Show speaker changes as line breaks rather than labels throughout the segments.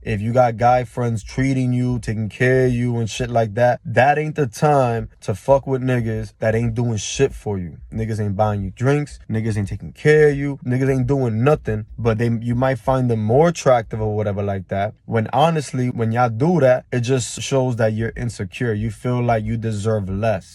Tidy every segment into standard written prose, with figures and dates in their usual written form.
if you got guy friends treating you, taking care of you and shit like that, that ain't the time to fuck with niggas that ain't doing shit for you. Niggas ain't buying you drinks, niggas ain't taking care of you, niggas ain't doing nothing, but you might find them more attractive or whatever like that. When honestly, when y'all do that, it just shows that you're insecure. You feel like you deserve less.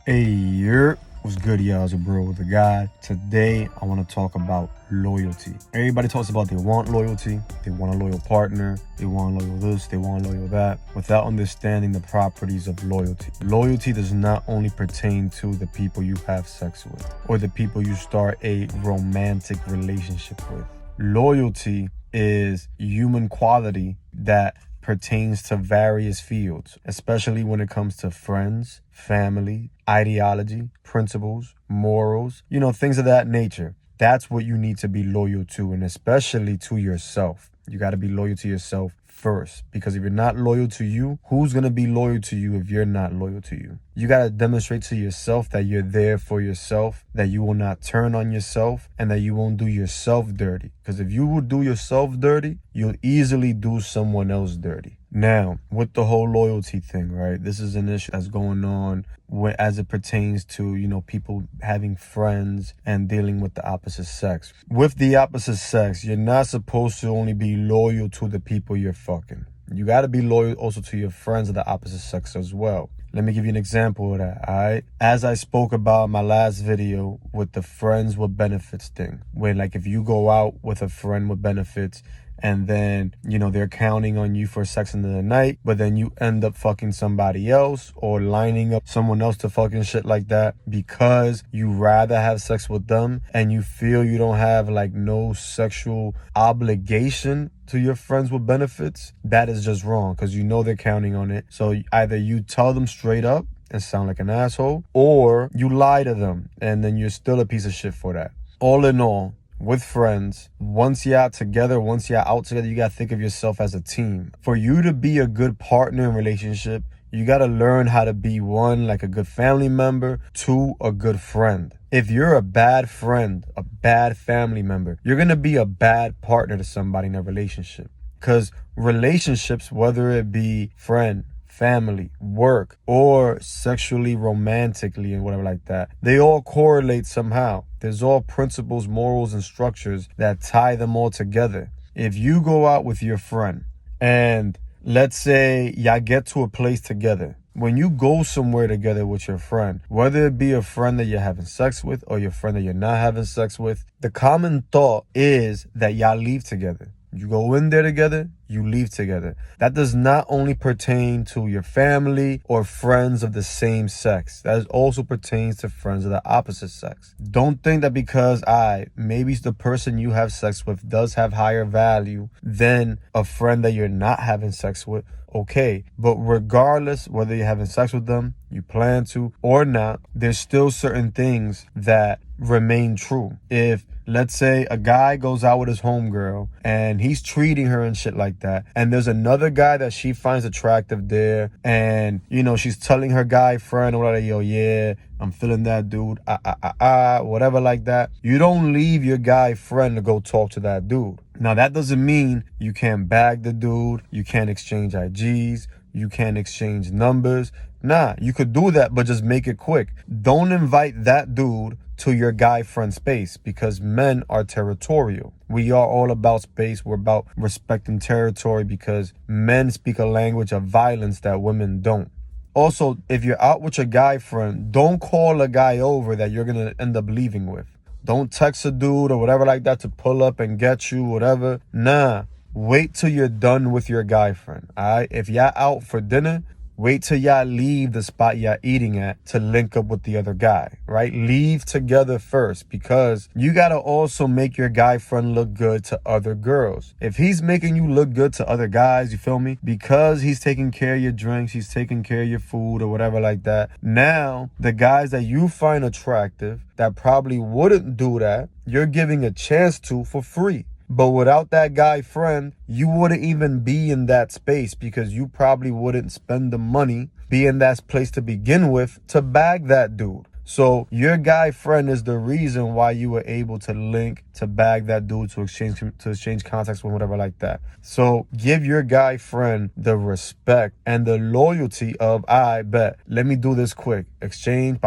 Hey, what's good, y'all? It's your bro with a guy. Today, I want to talk about loyalty. Everybody talks about they want loyalty, they want a loyal partner, they want loyal this, they want loyal that, without understanding the properties of loyalty. Loyalty does not only pertain to the people you have sex with or the people you start a romantic relationship with. Loyalty is human quality that pertains to various fields, especially when it comes to friends, family, ideology, principles, morals, things of that nature. That's what you need to be loyal to, and especially to yourself. You got to be loyal to yourself first, because if you're not loyal to you, who's going to be loyal to you if you're not loyal to you? You got to demonstrate to yourself that you're there for yourself, that you will not turn on yourself, and that you won't do yourself dirty. Because if you would do yourself dirty, you'll easily do someone else dirty. Now, with the whole loyalty thing, right? This is an issue that's going on as it pertains to, people having friends and dealing with the opposite sex. With the opposite sex, you're not supposed to only be loyal to the people you're fucking. You got to be loyal also to your friends of the opposite sex as well. Let me give you an example of that, all right? As I spoke about in my last video with the friends with benefits thing, where like if you go out with a friend with benefits and then, they're counting on you for sex in the night, but then you end up fucking somebody else or lining up someone else to fucking shit like that because you rather have sex with them and you feel you don't have like no sexual obligation to your friends with benefits, that is just wrong because they're counting on it. So either you tell them straight up and sound like an asshole, or you lie to them and then you're still a piece of shit for that. All in all, with friends, once you're out together, you got to think of yourself as a team. For you to be a good partner in relationship, you got to learn how to be, one, like a good family member, two, a good friend. If you're a bad friend, a bad family member, you're going to be a bad partner to somebody in a relationship. Because relationships, whether it be friend, family, work, or sexually, romantically, and whatever like that, they all correlate somehow. There's all principles, morals, and structures that tie them all together. If you go out with your friend and let's say y'all get to a place together, when you go somewhere together with your friend, whether it be a friend that you're having sex with or your friend that you're not having sex with, the common thought is that y'all leave together. You go in there together, you leave together. That does not only pertain to your family or friends of the same sex. That also pertains to friends of the opposite sex. Don't think that because maybe the person you have sex with does have higher value than a friend that you're not having sex with. Okay, but regardless whether you're having sex with them, you plan to or not, there's still certain things that remain true. If let's say a guy goes out with his homegirl and he's treating her and shit like that, and there's another guy that she finds attractive there, and she's telling her guy friend or whatever, yo, yeah, I'm feeling that dude, whatever like that, you don't leave your guy friend to go talk to that dude. Now that doesn't mean you can't bag the dude, you can't exchange IGs, you can't exchange numbers. Nah, you could do that, but just make it quick. Don't invite that dude to your guy friend space, because men are territorial. We are all about space. We're about respecting territory because men speak a language of violence that women don't. Also, if you're out with your guy friend, don't call a guy over that you're going to end up leaving with. Don't text a dude or whatever like that to pull up and get you, whatever. Nah, wait till you're done with your guy friend, all right? If y'all out for dinner, wait till y'all leave the spot y'all eating at to link up with the other guy, right? Leave together first, because you got to also make your guy friend look good to other girls. If he's making you look good to other guys, you feel me? Because he's taking care of your drinks, he's taking care of your food or whatever like that. Now, the guys that you find attractive that probably wouldn't do that, you're giving a chance to for free. But without that guy friend, you wouldn't even be in that space, because you probably wouldn't spend the money, be in that place to begin with, to bag that dude. So your guy friend is the reason why you were able to link, to bag that dude, to exchange contacts with, whatever like that. So give your guy friend the respect and the loyalty of, I bet, let me do this quick. Exchange,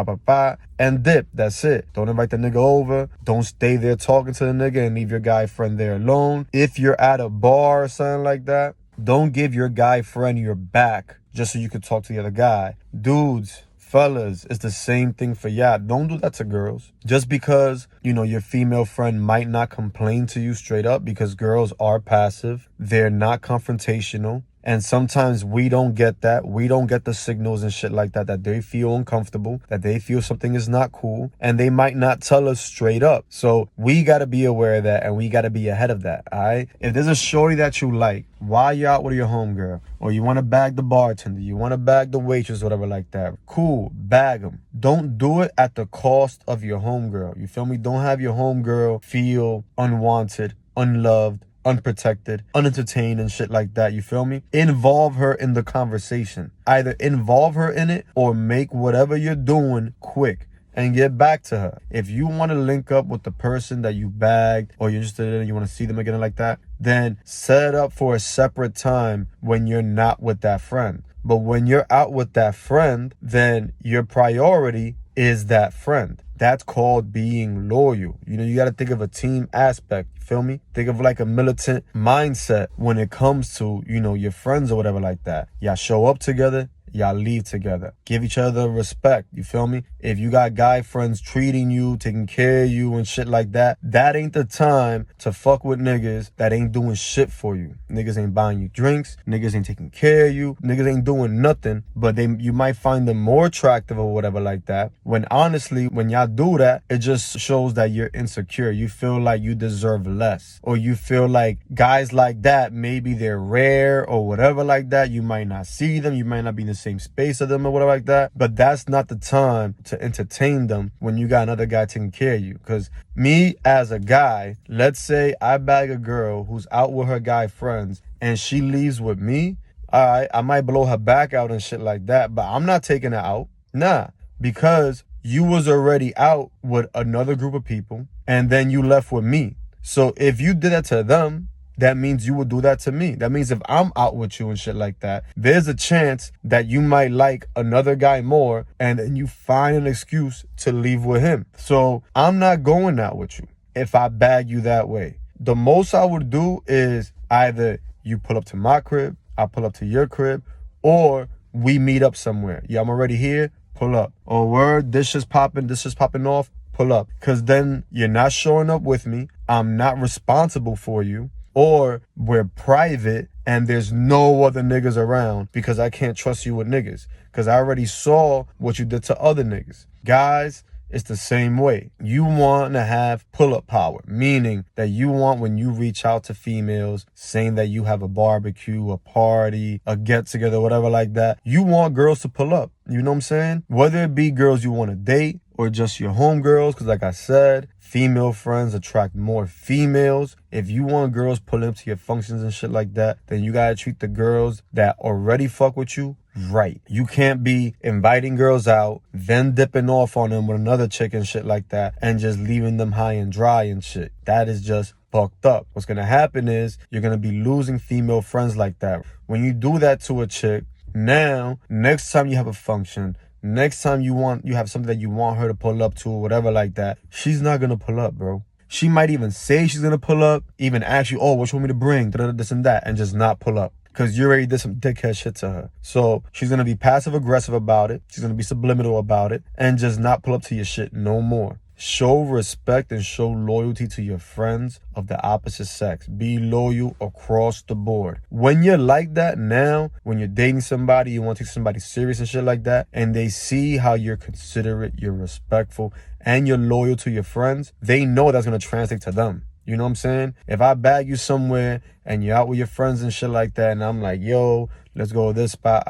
and dip. That's it. Don't invite the nigga over. Don't stay there talking to the nigga and leave your guy friend there alone. If you're at a bar or something like that, don't give your guy friend your back just so you could talk to the other guy. Dudes, fellas, it's the same thing for y'all. Don't do that to girls. Just because, your female friend might not complain to you straight up, because girls are passive. They're not confrontational. And sometimes we don't get that. We don't get the signals and shit like that, that they feel uncomfortable, that they feel something is not cool, and they might not tell us straight up. So we got to be aware of that, and we got to be ahead of that, all right? If there's a shorty that you like, while you're out with your homegirl, or you want to bag the bartender, you want to bag the waitress, whatever like that, cool, bag them. Don't do it at the cost of your homegirl. You feel me? Don't have your homegirl feel unwanted, unloved, unprotected, unentertained, and shit like that. You feel me? Involve her in the conversation. Either involve her in it or make whatever you're doing quick and get back to her. If you want to link up with the person that you bagged, or you're interested in, you want to see them again like that, then set it up for a separate time when you're not with that friend. But when you're out with that friend, then your priority is that friend. That's called being loyal. You got to think of a team aspect. You feel me? Think of like a militant mindset when it comes to, your friends or whatever like that. Y'all show up together. Y'all leave together. Give each other respect. You feel me? If you got guy friends treating you, taking care of you and shit like that, that ain't the time to fuck with niggas that ain't doing shit for you. Niggas ain't buying you drinks. Niggas ain't taking care of you. Niggas ain't doing nothing, but you might find them more attractive or whatever like that. When honestly, when y'all do that, it just shows that you're insecure. You feel like you deserve less, or you feel like guys like that, maybe they're rare or whatever like that. You might not see them. You might not be in the same space of them or whatever like that, but that's not the time to entertain them when you got another guy taking care of you. Because me as a guy, let's say I bag a girl who's out with her guy friends and she leaves with me, all right, I might blow her back out and shit like that, but I'm not taking her out. Nah, because you was already out with another group of people and then you left with me. So if you did that to them, that means you would do that to me. That means if I'm out with you and shit like that, there's a chance that you might like another guy more, and then you find an excuse to leave with him. So I'm not going out with you if I bag you that way. The most I would do is either you pull up to my crib, I pull up to your crib, or we meet up somewhere. Yeah, I'm already here, pull up. Oh, word, this is popping off, pull up. Because then you're not showing up with me. I'm not responsible for you. Or we're private and there's no other niggas around, because I can't trust you with niggas, because I already saw what you did to other niggas. Guys, it's the same way. You want to have pull-up power, meaning that you want, when you reach out to females saying that you have a barbecue, a party, a get-together, whatever like that, you want girls to pull up. You know what I'm saying? Whether it be girls you want to date or just your homegirls, because like I said, female friends attract more females. If you want girls pulling up to your functions and shit like that, then you gotta treat the girls that already fuck with you right. You can't be inviting girls out, then dipping off on them with another chick and shit like that, and just leaving them high and dry and shit. That is just fucked up. What's gonna happen is you're gonna be losing female friends like that. When you do that to a chick, now, next time you have a function, next time you have something that you want her to pull up to or whatever like that, she's not gonna pull up, bro. She might even say she's gonna pull up, even ask you, oh, what you want me to bring, this and that, and just not pull up, because you already did some dickhead shit to her. So she's gonna be passive aggressive about it, she's gonna be subliminal about it, and just not pull up to your shit no more. Show respect and show loyalty to your friends of the opposite sex. Be loyal across the board. When you're like that now, when you're dating somebody, you want to take somebody serious and shit like that, and they see how you're considerate, you're respectful, and you're loyal to your friends, they know that's going to translate to them. You know what I'm saying? If I bag you somewhere and you're out with your friends and shit like that, and I'm like, yo, let's go to this spot,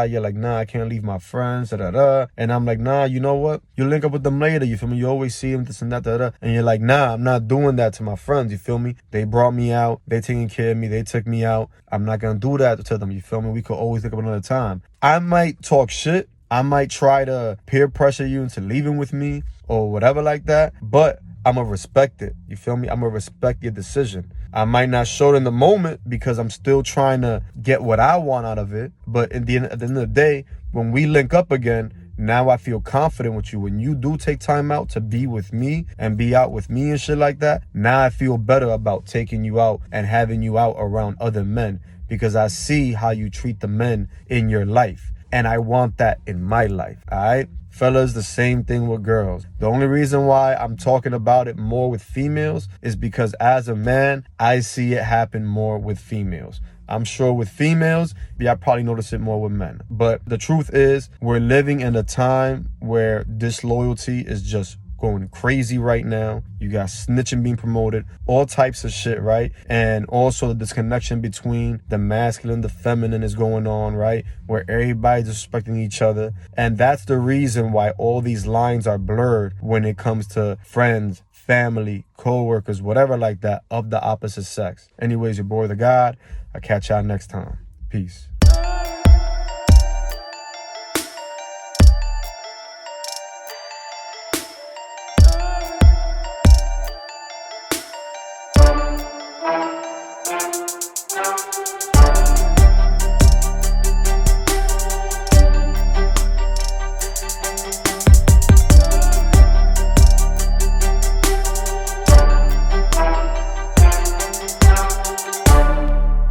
you're like, nah, I can't leave my friends, and I'm like, nah, you know what? You link up with them later, you feel me? You always see them, this and that, and you're like, nah, I'm not doing that to my friends, you feel me? They brought me out, they taking care of me, they me out, I'm not gonna do that to them, you feel me? We could always think of another time. I might talk shit, I might try to peer pressure you into leaving with me or whatever like that, but I'm going to respect it. You feel me? I'm going to respect your decision. I might not show it in the moment because I'm still trying to get what I want out of it. But at the end of the day, when we link up again, now I feel confident with you. When you do take time out to be with me and be out with me and shit like that, now I feel better about taking you out and having you out around other men because I see how you treat the men in your life. And I want that in my life, all right? Fellas, the same thing with girls. The only reason why I'm talking about it more with females is because as a man, I see it happen more with females. I'm sure with females, I probably notice it more with men. But the truth is, we're living in a time where disloyalty is just going crazy right now. You got snitching being promoted, all types of shit, right? And also the disconnection between the masculine, the feminine is going on, right? Where everybody's disrespecting each other. And that's the reason why all these lines are blurred when it comes to friends, family, co-workers, whatever like that of the opposite sex. Anyways, your boy the God. I'll catch y'all next time. Peace.